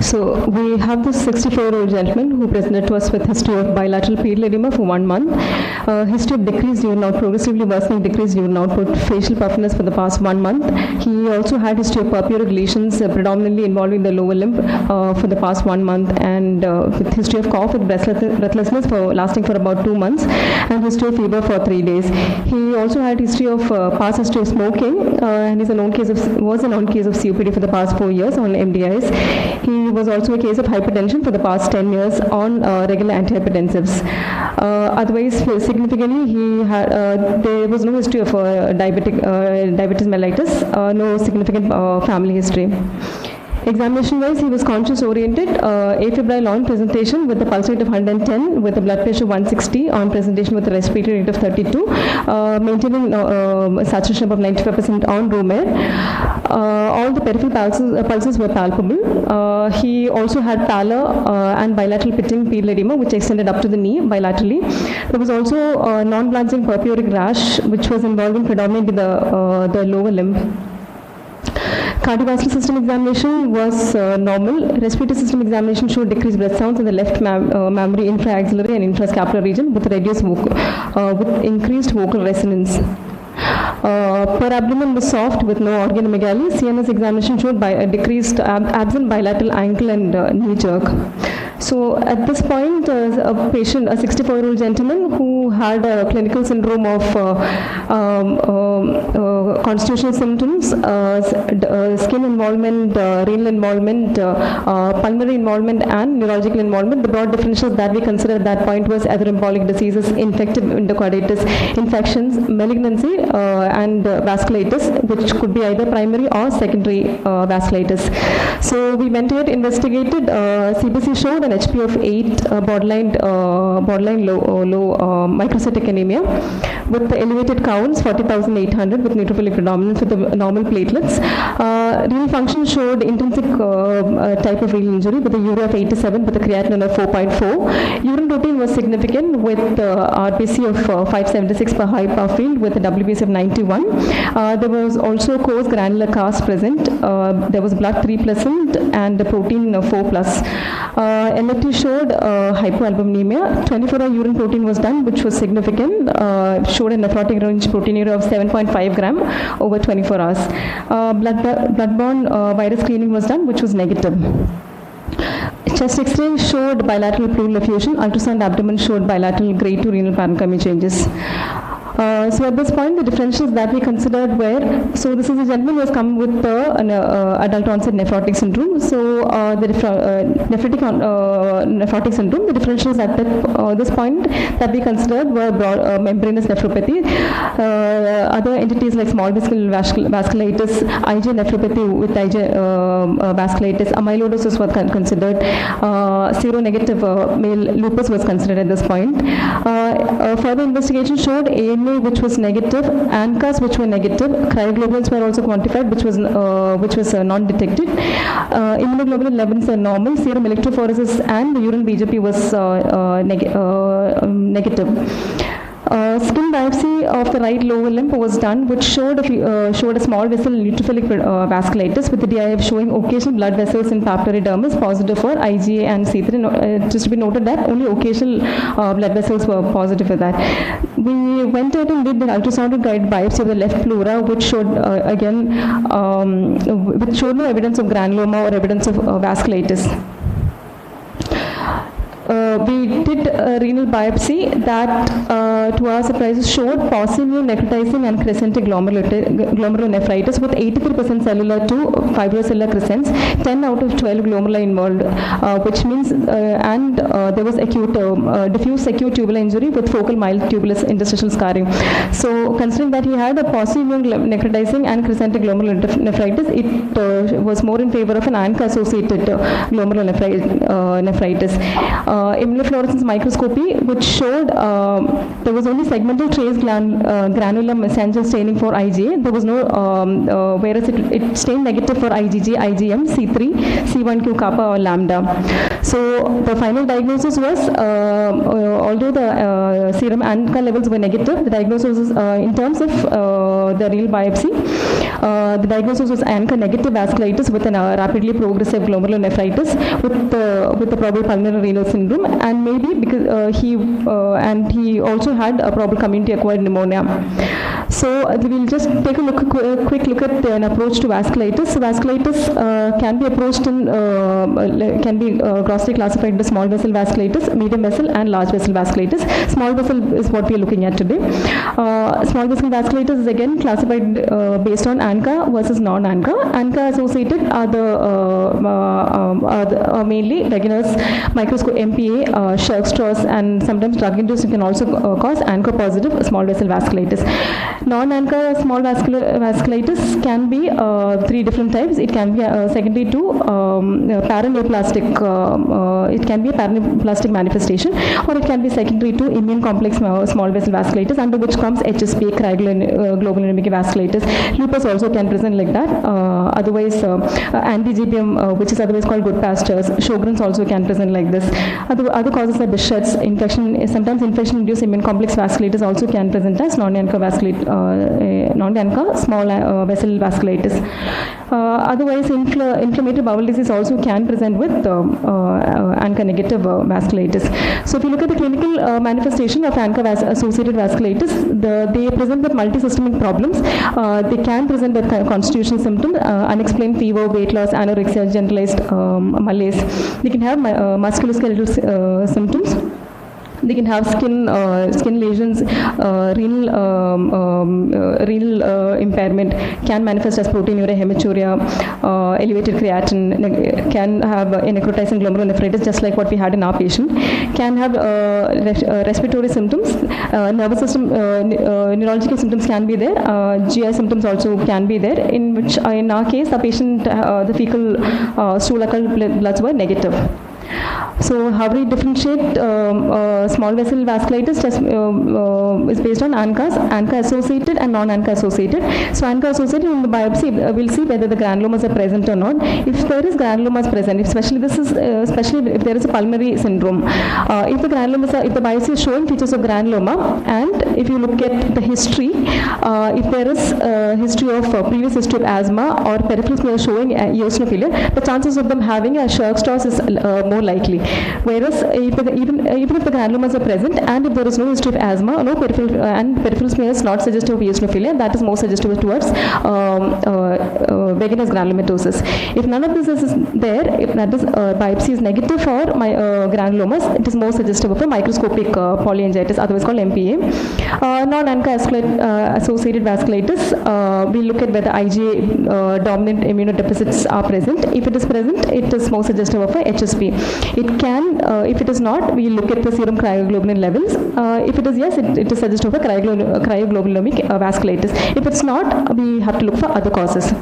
So we have this 64-year-old gentleman who presented to us with history of bilateral pedal edema for 1 month, history of decreased urine output, progressively worsening decreased urine output, facial puffiness for the past 1 month. He also had history of purpuric lesions predominantly involving the lower limb for the past 1 month, and with history of cough with breathlessness for lasting for about 2 months, and history of fever for 3 days. He also had history of past history of smoking, and was a known case of COPD for the past 4 years on MDIs. He was also a case of hypertension for the past 10 years on regular antihypertensives. Otherwise, significantly, there was no history of diabetes mellitus, no significant family history. Examination-wise, he was conscious-oriented, afebrile on presentation with a pulse rate of 110, with a blood pressure of 160 on presentation with a respiratory rate of 32, maintaining saturation of 95% on room air. All the peripheral pulses were palpable. He also had pallor and bilateral pitting pedal edema, which extended up to the knee bilaterally. There was also a non-blanching purpuric rash, which was involving predominantly the lower limb. Cardiovascular system examination was normal. Respiratory system examination showed decreased breath sounds in the left mammary, infraaxillary and infrascapular region with with increased vocal resonance. Per abdomen was soft with no organomegaly. CNS examination showed by a decreased absent bilateral ankle and knee jerk. So at this point, a patient, a 64-year-old gentleman who had a clinical syndrome of constitutional symptoms, skin involvement, renal involvement, pulmonary involvement, and neurological involvement. The broad differentials that we considered at that point was atherosclerotic diseases, infective endocarditis, infections, malignancy, and vasculitis, which could be either primary or secondary vasculitis. So we went ahead, investigated. CBC showed an HP of 8, borderline low microcytic anemia, with the elevated counts 40,800 with neutrophilic predominance with the normal platelets. Renal function showed intrinsic type of renal injury with a urea of 87 with a creatinine of 4.4. Urine protein was significant with RBC of 576 per high power field with a WBC of 91. There was also coarse granular cast present. There was blood 3% and a protein 4+. LFT showed hypoalbuminemia. 24-hour urine protein was done, which was significant. Showed a nephrotic range proteinuria of 7.5 gram over 24 hours. Bloodborne virus screening was done, which was negative. Chest X-ray showed bilateral pleural effusion. Ultrasound abdomen showed bilateral grade 2 renal parenchyma changes. So at this point, the differentials that we considered were, so this is a gentleman who has come with adult onset nephrotic syndrome. So the nephrotic syndrome, the differentials at this point that we considered were broad, membranous nephropathy. Other entities like small vesicle vasculitis, IgA nephropathy with IgA vasculitis, amyloidosis was considered, seronegative male lupus was considered at this point. Further investigation showed AMA, which was negative, ANCAs, which were negative, cryoglobulins were also quantified, which was non-detected. Immunoglobulin levels are normal, serum electrophoresis and the urine BJP was negative. Skin biopsy of the right lower limb was done, which showed a small vessel neutrophilic vasculitis with the DIF showing occasional blood vessels in papillary dermis positive for IgA and C3. Just to be noted that only occasional blood vessels were positive for that. We went ahead and did the ultrasound guided biopsy of the left pleura, which showed which showed no evidence of granuloma or evidence of vasculitis. We did a renal biopsy that, to our surprise, showed paucine necrotizing and crescentic glomerulonephritis with 83% cellular to fibrocellular crescents, 10 out of 12 glomeruli involved, which means, and there was acute, diffuse acute tubular injury with focal mild tubulous interstitial scarring. So, considering that he had a paucine necrotizing and crescentic glomerulonephritis, it was more in favor of an ANCA-associated glomerulonephritis. Immunofluorescence microscopy, which showed there was only segmental trace granular mesangial staining for IgA. There was no, whereas it stained negative for IgG, IgM, C3, C1q kappa or lambda. So the final diagnosis was, although the serum ANCA levels were negative, the diagnosis was in terms of the renal biopsy, The diagnosis was ANCA negative vasculitis with a rapidly progressive glomerulonephritis with the probable pulmonary renal syndrome, and maybe because he also had a probable community acquired pneumonia. So we'll just take a quick look at an approach to vasculitis. So vasculitis can be approached can be grossly classified into small vessel vasculitis, medium vessel, and large vessel vasculitis. Small vessel is what we are looking at today. Small vessel vasculitis is again classified based on ANCA versus non-ANCA. ANCA associated are mainly vaginous, microscopic MPA, Scherk-Strauss, and sometimes drug-induced can also cause ANCA positive small vessel vasculitis. Non-ANCA small vasculitis can be three different types. It can be secondary to paraneoplastic. It can be a paraneoplastic manifestation, or it can be secondary to immune complex small vessel vasculitis, under which comes HSP, cryoglobulinemic vasculitis. Lupus also can present like that. Otherwise, anti-GBM, which is otherwise called Goodpasture's, Sjogren's also can present like this. Other causes are Behçet's infection. Sometimes infection-induced immune complex vasculitis also can present as non-ANCA small vessel vasculitis. Otherwise, inflammatory bowel disease also can present with ANCA negative vasculitis. So if you look at the clinical manifestation of ANCA associated vasculitis, they present with multisystemic problems. They can present with constitutional symptoms, unexplained fever, weight loss, anorexia, generalized malaise. They can have musculoskeletal symptoms. They can have skin lesions, renal impairment, can manifest as proteinuria, hematuria, elevated creatinine, can have necrotizing glomerulonephritis, just like what we had in our patient, can have respiratory symptoms, nervous system, neurological symptoms can be there, GI symptoms also can be there, in which in our case the patient, the fecal stool occult bloods were negative. So how we differentiate small vessel vasculitis is based on ANCA associated and non-ANCA associated. So ANCA associated, in the biopsy we'll see whether the granulomas are present or not. If there is granulomas present, especially if there is a pulmonary syndrome, if the biopsy is showing features of granuloma, and if you look at the history, if there is previous history of asthma or peripheral smear showing eosinophilia, the chances of them having a Scherk-Strauss is more likely. Whereas even if the granulomas are present and if there is no history of asthma, no peripheral smear is not suggestive of eosinophilia, that is more suggestive towards vaginous granulomatosis. If none of this is there, if that is biopsy is negative for granulomas, it is more suggestive of a microscopic polyangiitis, otherwise called MPA. Non-ANCA associated vasculitis, we look at whether IgA dominant immunodeficits are present. If it is present, it is more suggestive of a HSP. It can, if it is not, we look at the serum cryoglobulin levels. If it is yes, it is suggestive of a cryoglobulinemic vasculitis. If it's not, we have to look for other causes.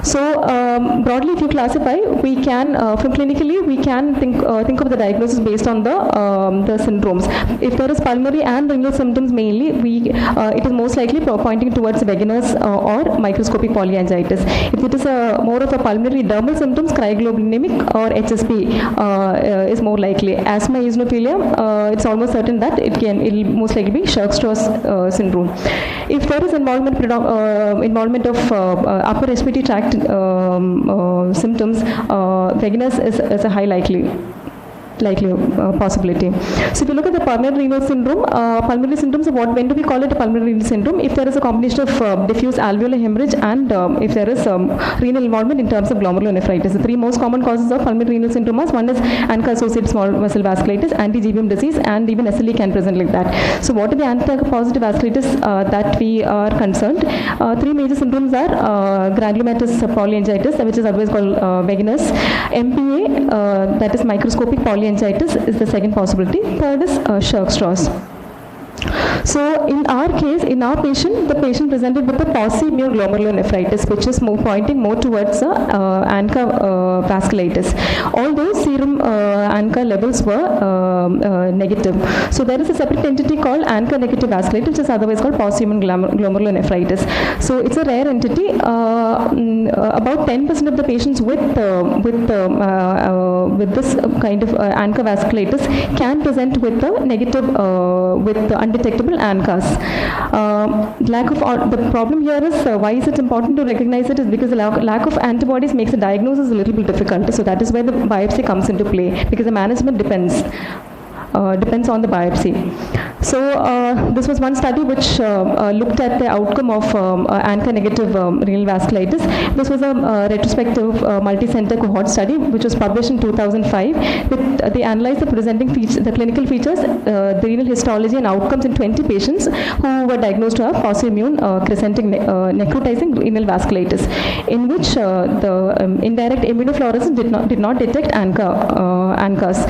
So broadly, if you classify, we can from clinically we can think of the diagnosis based on the syndromes. If there is pulmonary and renal symptoms mainly, it is most likely pointing towards vaginous or microscopic polyangiitis. If it is more of a pulmonary dermal symptoms, cryoglobulinic or HSP is more likely. Asthma, eosinophilia, it's almost certain that it will most likely be Scherk-Strauss syndrome. If there is involvement of upper respiratory tract symptoms, vaginous is a high likely possibility. So if you look at the pulmonary renal syndrome, pulmonary symptoms, when do we call it a pulmonary renal syndrome? If there is a combination of diffuse alveolar hemorrhage and if there is renal involvement in terms of glomerulonephritis. The three most common causes of pulmonary renal syndrome are: one is ANCA-associated small vessel vasculitis, anti-GBM disease, and even SLE can present like that. So what are the ANCA-positive vasculitis that we are concerned? Three major syndromes are granulomatous polyangiitis, which is otherwise called vaginous, MPA, that is microscopic polyangiitis is the second possibility. Third is Scherk-Strauss. So in our case, in our patient, the patient presented with a pauci-immune glomerulonephritis, which is pointing more towards ANCA vasculitis. Although serum ANCA levels were negative. So there is a separate entity called ANCA negative vasculitis, which is otherwise called pauci-immune glomerulonephritis. So it's a rare entity. About 10% of the patients with this kind of ANCA vasculitis can present with a negative, with undetectable available ANCAs. The problem here is why is it important to recognize it is because the lack of antibodies makes the diagnosis a little bit difficult. So that is where the biopsy comes into play, because the management depends on the biopsy. So this was one study which looked at the outcome of ANCA-negative renal vasculitis. This was a retrospective multi-center cohort study which was published in 2005. They analyzed the the clinical features, the renal histology and outcomes in 20 patients who were diagnosed to have pauciimmune crescentic necrotizing renal vasculitis, in which the indirect immunofluorescence did not detect ANCAs,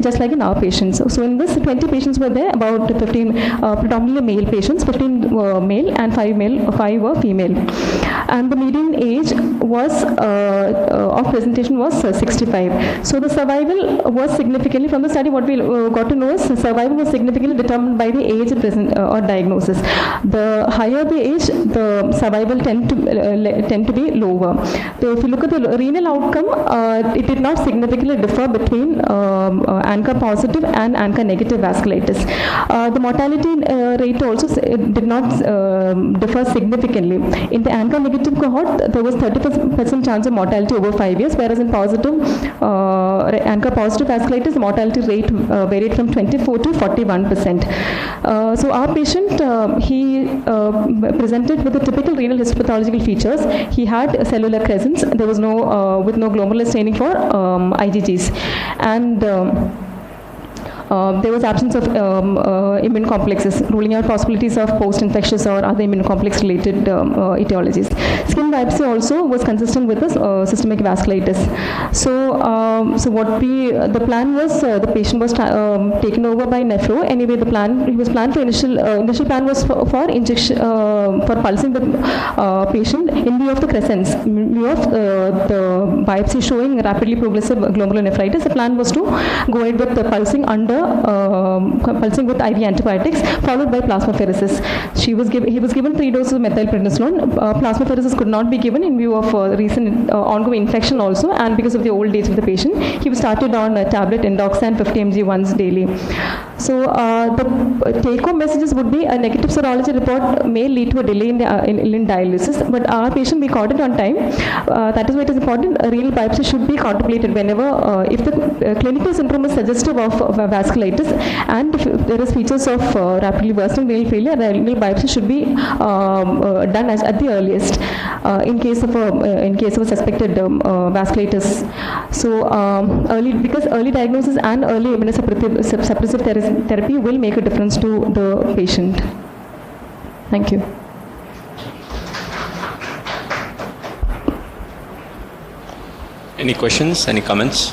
just like in our patients. So in this, 20 patients were there, about 15 predominantly male patients, 15 were male and 5 were female. And the median age was of presentation was 65. So the survival was significantly, from the study what we got to know is survival was significantly determined by the age or diagnosis. The higher the age, the survival tend to be lower. So if you look at the renal outcome, it did not significantly differ between ANCA positive and ANCA negative vasculitis. The mortality rate also did not differ significantly. In the ANCA negative cohort, there was 30% chance of mortality over 5 years, whereas in positive ANCA positive vasculitis, the mortality rate varied from 24 to 41%. So our patient, he presented with the typical renal histopathological features. He had cellular crescents. There was no with no glomerular staining for IgGs, and there was absence of immune complexes, ruling out possibilities of post-infectious or other immune complex related etiologies. Skin biopsy also was consistent with this systemic vasculitis. So, the plan was the patient was taken over by nephro. Anyway, he was planned for initial plan was for injection for pulsing the patient in view of the crescents, in view of the biopsy showing rapidly progressive glomerulonephritis. The plan was to go ahead with the pulsing pulsing with IV antibiotics, followed by plasmapheresis. He was given 3 doses of methylprednisolone. Plasmapheresis could not be given in view of recent ongoing infection also, and because of the old age of the patient, he was started on a tablet Endoxan 50 mg once daily. So the take-home messages would be a negative serology report may lead to a delay in dialysis, but our patient, we caught it on time. That is why it is important. A renal biopsy should be contemplated whenever, if the clinical syndrome is suggestive of vasculitis, and if there is features of rapidly worsening renal failure, the renal biopsy should be done at the earliest in case of a suspected vasculitis. So because early diagnosis and early immunosuppressive therapy will make a difference to the patient. Thank you. Any questions? Any comments?